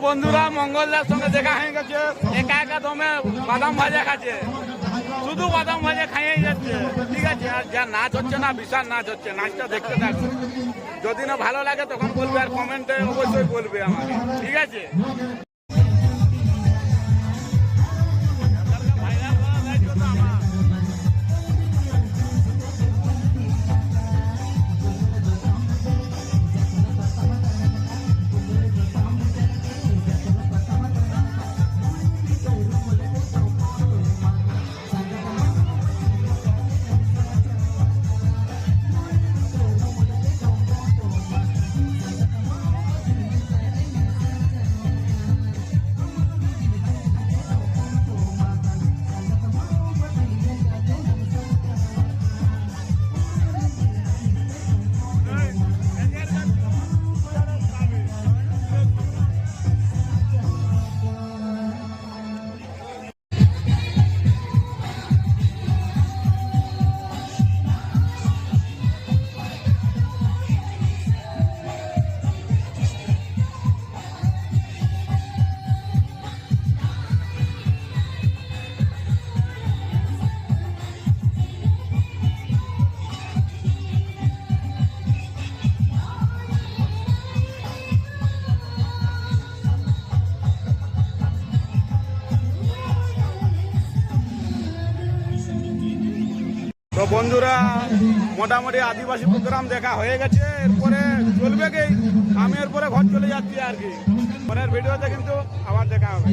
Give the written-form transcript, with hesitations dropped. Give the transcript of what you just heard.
বন্ধুরা মঙ্গলদার সঙ্গে দেখা হয়ে গেছে, একা একা দমে বাদাম ভাজা খাচ্ছে, শুধু বাদাম ভাজা খাইয়েই যাচ্ছে। ঠিক আছে, আর যা নাচ হচ্ছে না, বিশাল নাচ হচ্ছে, নাচটা দেখতে থাকবে। যদি না ভালো লাগে তখন বলবে, আর কমেন্টে অবশ্যই বলবে আমাকে। ঠিক আছে। তো বন্ধুরা, মোটামুটি আদিবাসী প্রোগ্রাম দেখা হয়ে গেছে। এরপরে চলবে কি, আমি এরপরে ঘর চলে যাচ্ছি আর কি। পরের ভিডিওতে কিন্তু আবার দেখা হবে।